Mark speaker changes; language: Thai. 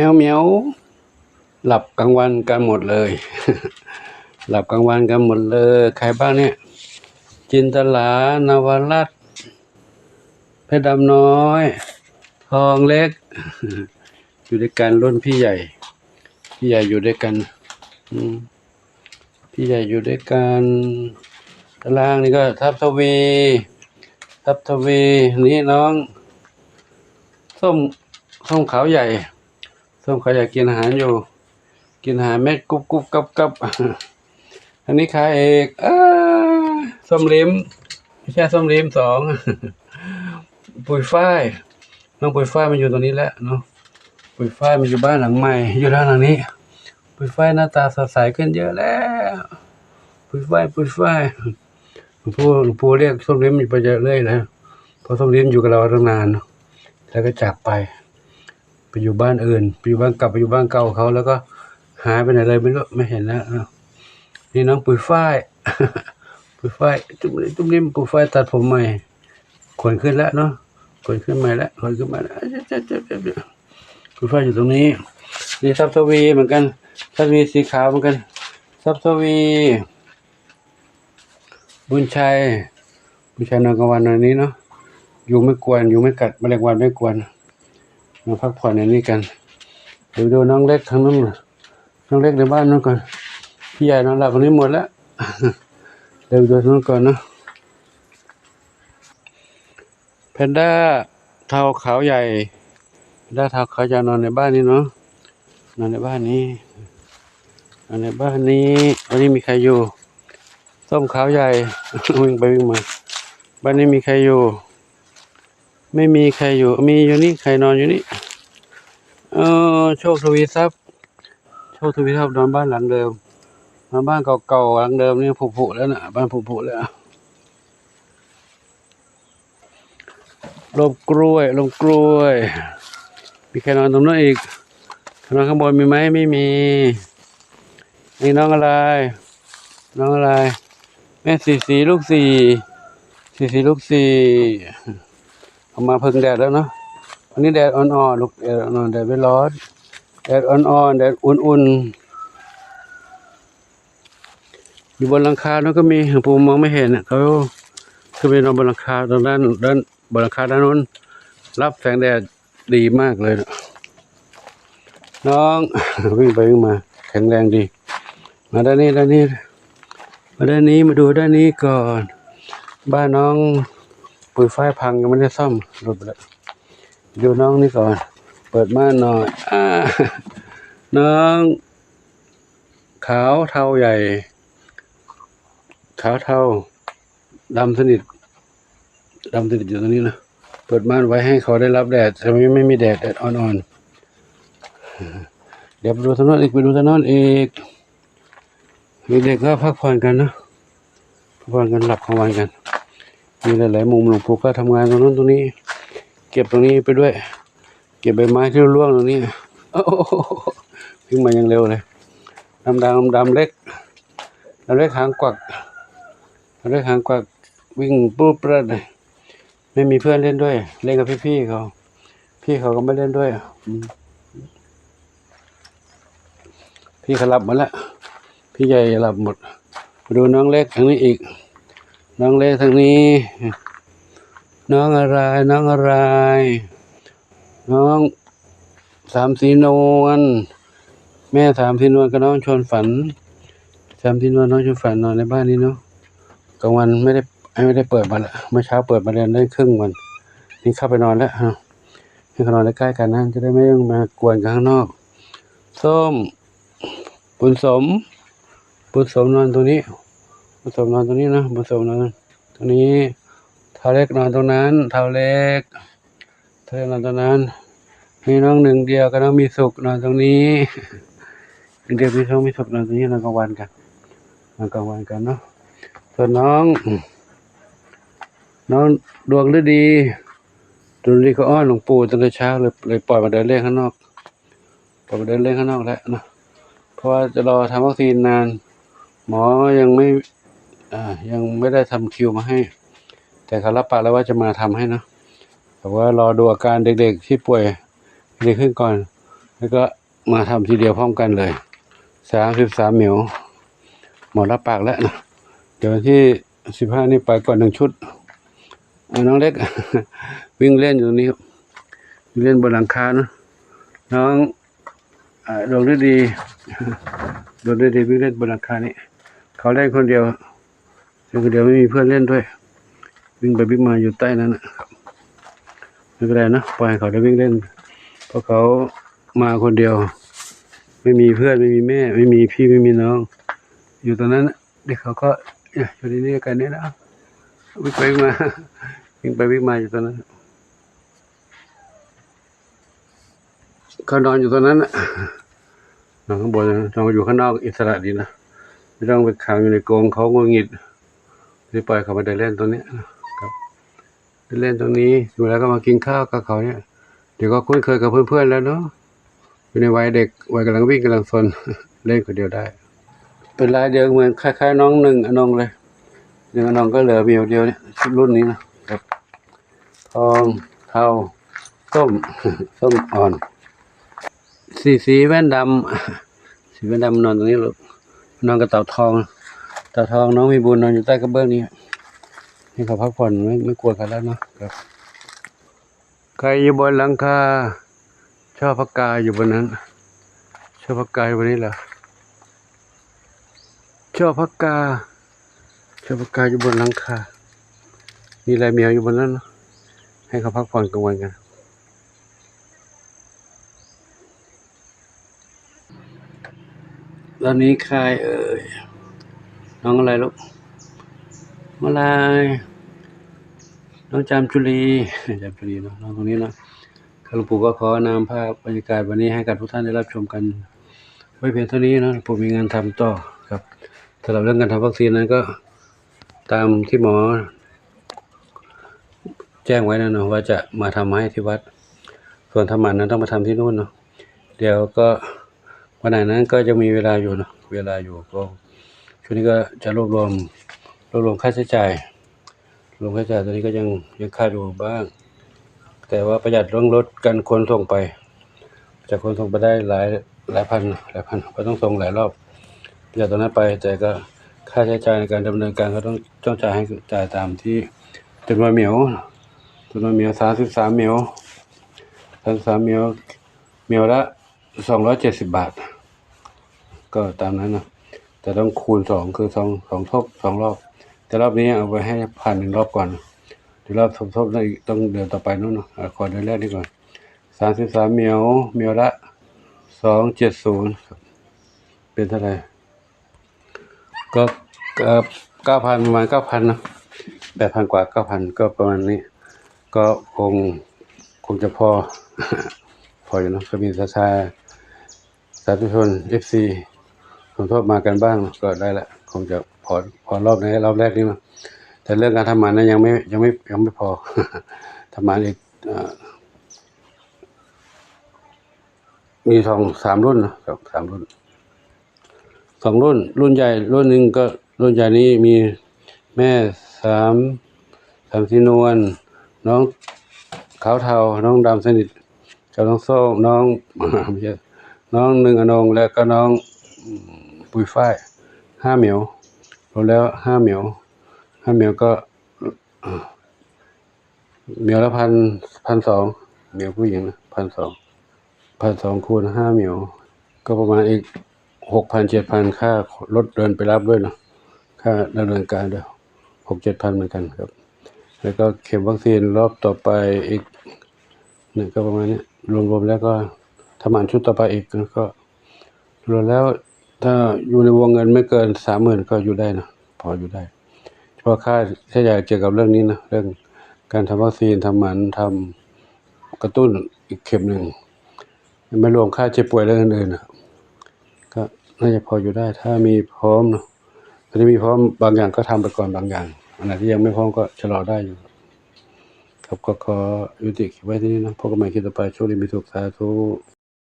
Speaker 1: วเหมียวหลับกลางวันกันหมดเลย หลับกลางวันกันหมดเลยใครบ้างเนี่ยจินตลานวรัตน์เพชรดำน้อยทองเล็ก อยู่ด้วยกันรุ่นพี่ใหญ่อยู่ด้วยกันพี่ใหญ่อยู่ด้วยกันตารางนี่ก็ทับทวีนี่น้องส้มขาวใหญ่กินอาหารอยู่กินอาหารเม็ดกรุบกับอันนี้ใครเอกส้มลิ้มไม่ใช่ส้มลิ้มสอง ปุยฝ้ายน้องปุยฝ้ายมันอยู่ตรงนี้แล้วเนาะปุยฝ้ายมันอยู่บ้านหลังใหม่อยู่ด้านหลังนี้ปุยฝ้ายหน้าตาสดใสขึ้นเยอะแล้วปุยฝ้ายหลวงปู่เรียกส้มลิ้มอยู่ไปเยอะเลยแล้วเพราะส้มลิ้มอยู่กับเราตั้งนานแล้วก็จากไปอยู่บ้านอื่นไปอยู่บ้านไปอยู่บ้านเก่าเขาแล้วก็หายไปไหนเลยไม่รู้ไม่เห็นแล้วนี่น้องปุยฝ้าย ปุยฝ้ายตุ้มนิ่มปุยฝ้ายตัดผมใหม่ขนขึ้นแล้วเนาะขนขึ้นใหม่แล้วปุยฝ้ายอยู่ตรงนี้นี่ซับทวีเหมือนกันซับทวีสีขาวเหมือนกันซับทวีบุญชัยนอนกลางวันในนี้เนาะยุงไม่กวนยุงไม่กัดแมลงวันไม่กวนมาพักผ่อนในนี้กันเดี๋ยวดูน้องเล็กทางนู้นน้องเล็กในบ้านนู้นก่อนพี่ใหญ่นอนหลับตรงนี้หมดแล้วเดี๋ยวดูนู้นก่อนนะแพนด้าเทาขาวใหญ่แพนด้าเทาขาวใหญ่นอนในบ้านนี้เนาะนอนในบ้านนี้วันนี้มีใครอยู่ส้มขาวใหญ่ วิ่งไปวิ่งมาบ้านนี้มีใครอยู่ไม่มีใครอยู่มีอยู่นี่ใครนอนอยู่นี่โชคทวีทรัพย์นอนบ้านหลังเดิมนอนบ้านเก่าๆหลังเดิมนี่ผุแล้วนะบ้านผุแล้วลมกล้วยมีใครนอนตรงนั้นอีกนอนข้างบนมีไหมไม่มีนี่น้องอะไรแม่สีลูกสี่เอามาพึ่งแดดแล้วเนาะวันนี้แดดอ่อนๆลูกแดดอ่อนแดดไม่ร้อนแดดอ่อนแดดอุ่นๆอยู่บนหลังคาแล้วก็มีผมมองไม่เห็นเขาคือไปนอนบนหลังคาตรงด้านบนหลังคาด้านนู้นรับแสงแดดดีมากเลยน้อง วิ่งไปวิ่งมาแข็งแรงดีมาด้านนี้มาดูด้านนี้ก่อนบ้านน้องปุยฝ้ายพังยังไม่ได้ซ่อมรถเลยดูน้องนี่ก่อนเปิดม่านหน่อยน้องขาวเทาใหญ่ขาวเทาดำสนิทอยู่ตรงนี้นะเปิดม่านไว้ให้เขาได้รับแดดแต่ไม่มีแดดอ่อนเดี๋ยวไปดูถนนอีกเด็กก็พักผ่อนกันนะหลับกลางวันกันมีหลายๆมุมหลวงปู่ก็ทำงานตรงนั้นตรงนี้เก็บตรงนี้ไปด้วยเก็บใบไม้ที่ร่วงตรงนี้โอ้โหวิ่งมายังเร็วเลยดำเล็กหางกวักวิ่งปุ๊บเลยไม่มีเพื่อนเล่นด้วยเล่นกับพี่เขาก็ไม่เล่นด้วยพี่เขาหลับหมดแล้วพี่ใหญ่หลับหมดมาดูน้องเล็กทางนี้อีกน้องเล็กทางนี้น้องอะไรน้องสามสีนวลแม่สามสีนวลกับน้องชวนฝันสามสีนวลน้องชวนฝันนอนในบ้านนี้เนาะกลางวันไม่ได้เปิดมาละเมื่อเช้าเปิดมาเรียนได้ครึ่งวันนี่เข้าไปนอนแล้วให้เขานอนใกล้ๆกันนะจะได้ไม่ต้องมากวนกันข้างนอกส้มบุญสมนอนตรงนี้นะบุญสมนอนตรงนี้เท้าเล็กนอนตรงนั้นเท้าเล็กนอนตรงนั้นมีน้องหนึ่งเดียวกับน้องมีสุขนอนตรงนี้เดียวมีสุขนอนตรงนี้นอนกลางวันกันเนาะส่วนน้องดวงฤดีก็อ้อนหลวงปู่ตั้งแต่เช้าเลยปล่อยมาเดินเล่นข้างนอกแล้วนะเพราะว่าจะรอทำวัคซีนนานหมอยังไม่ได้ทำคิวมาให้แต่เขารับปากแล้วว่าจะมาทำให้นะแต่ว่ารอดูอาการเด็กๆที่ป่วยดีขึ้นก่อน แล้วก็มาทำทีเดียวพร้อมกันเลย33เหมียวหมดรับปากแล้วนะเดี๋ยววันที่15นี่ไปก่อน1ชุดน้องเล็ก วิ่งเล่นอยู่ตรงนี้ครับวิ่งเล่นบนหลังคานะน้องดวงฤดี ดวงฤดีวิ่งเล่นบนหลังคานี่เขาเล่นคนเดียวเล่นคนเดียวไม่มีเพื่อนเล่นด้วยวิ่งไปวิ่งมาอยู่ใต้นั้นนะครับไม่เป็นไรนะปล่อยให้เขาได้วิ่งเล่นเพราะเขามาคนเดียวไม่มีเพื่อนไม่มีแม่ไม่มีพี่ไม่มีน้องอยู่ตรงนั้นเด็กเขาก็อยู่ที่นี่กันนี่นะวิ่งไปวิ่งมาวิ่งไปวิ่งมาอยู่ตรงนั้นเขานอนอยู่ตรงนั้นนอนข้างบนนอนอยู่ข้างนอกอิสระดีนะไม่ต้องไปขังอยู่ในกรงเขางุนงิดที่ปล่อยเขามาเดินเล่นตรงนี้ครับเดินเล่นตรงนี้อยู่แล้วก็มากินข้าวกับเขาเนี่ยเดี๋ยวก็คุ้นเคยกับเพื่อนๆแล้วเนาะอยู่ในวัยเด็กวัยกำลังวิ่งกำลังซน เล่นคนเดียวได้เป็นลายเดียวเหมือนคล้ายๆน้องหนึ่งอนงเลยหนึ่งอนงก็เหลือเมียวเดียวเนี่ยชุดรุ่นนี้นะครับทองเทาส้ม ส้มอ่อนสีแว่นดำสีแว่นดำนอนตรงนี้ลูกนอนกับเต่าทองน้องมีบุญนอนอยู่ใต้กระเบื้องนี้ให้เขาพักผ่อนไม่กลัวกันแล้วเนาะครับใครอยู่บนหลังคาชอบพักกาอยู่บนนั้นชอบพักกาอยู่บนนี้เหรอชอบพักกาอยู่บนหลังคามีลายแมวอยู่บนนั้นให้เขาพักผ่อนกลางวันกันตอนนี้ใครน้องอะไรลูกอะไรน้องจามจุลีเนาะน้องตรงนี้เนาะหลวงปู่ก็ขอนำภาพบรรยากาศวันนี้ให้กับทุกท่านได้รับชมกันไว้เพียงเท่านี้นะผมมีงานทำต่อครับสำหรับเรื่องการทำวัคซีนนั้นก็ตามที่หมอแจ้งไว้นะเนาะว่าจะมาทำให้ที่วัดส่วนทำหมันนั้นต้องมาทำที่นู่นเนาะเดี๋ยวก็วันไหนนั้นก็จะมีเวลาอยู่เนาะก็ช่วงนี้ก็จะรวบรวมค่าใช้จ่ายตอนนี้ก็ยังค่าอยู่บ้างแต่ว่าประหยัดเรื่องลดการขนส่งไปจากขนส่งไปได้หลายพันก็ต้องส่งหลายรอบประหยัดตรงนั้นไปแต่ก็ค่าใช้จ่ายในการดำเนินการก็ต้องจ่ายตามที่จำนวนเหมียว33เหมียวเหมียวละ270 บาทก็ตามนั้นนะแต่ต้องคูณ2คือ2ทบ2รอบแต่รอบนี้เอาไว้ให้ผ่าน1รอบก่อนเดี๋ยวรอบทบๆต้องเดือนต่อไปนู่นเนาะขอเดือนแรกนี่ก่อน33เหมียวละ270ครับเป็นเท่าไหร่ก็9,000ประมาณ 9,000 นะ 8,000 กว่า 9,000 ก็ประมาณนี้ก็คงจะพอ พออยู่เนาะก็มีสาธุชน FC สมทบมากันบ้างก็ได้ละคงจะพอรอบแรกนี้นะแต่เรื่องการทำหมันนั้นยังไม่พอ ทำหมันอีกมี3รุ่นนะครับ3รุ่น2รุ่นใหญ่รุ่นหนึ่งก็รุ่นใหญ่นี้มีแม่3สีนวลน้องขาวเทาน้องดำสนิทกับน้องส้มน้องไม่ใช่น้องหนึ่งอนงแล้วก็น้องปุยฝ้าย5เหมียวรวมแล้ว5เหมียวก็เหมียวละ1,200เหมียวผู้หญิงนะ1,200คูณ5เหมียวก็ประมาณอีก 6,000-7,000 ค่ารถเดินไปรับด้วยเนาะค่าดำเนินการด้วย 6-7,000 เหมือนกันครับแล้วก็เข็มวัคซีนรอบต่อไปอีกเนี่ยก็ประมาณนี้รวมแล้วก็ทำหมันชุดต่อไปอีกก็รวมแล้วถ้าอยู่ในวงเงินไม่เกิน 30,000 ก็อยู่ได้นะพออยู่ได้เฉพาะค่าใช้จ่ายเกี่ยวกับเรื่องนี้นะเรื่องการทำวัคซีนทำหมันทำกระตุ้นอีกเข็มหนึ่งไม่รวมค่าเจ็บป่วยเรื่องอื่นๆนะก็น่าจะพออยู่ได้ถ้ามีพร้อมเนาะถ้ามีพร้อมบางอย่างก็ทำไปก่อนบางอย่างอันไหนที่ยังไม่พร้อมก็ชะลอได้อยู่ครับก็ขอยุติคลิปไว้ที่นี้นะพบกันใหม่คลิปต่อไปโชคดีมีสุขสาธุ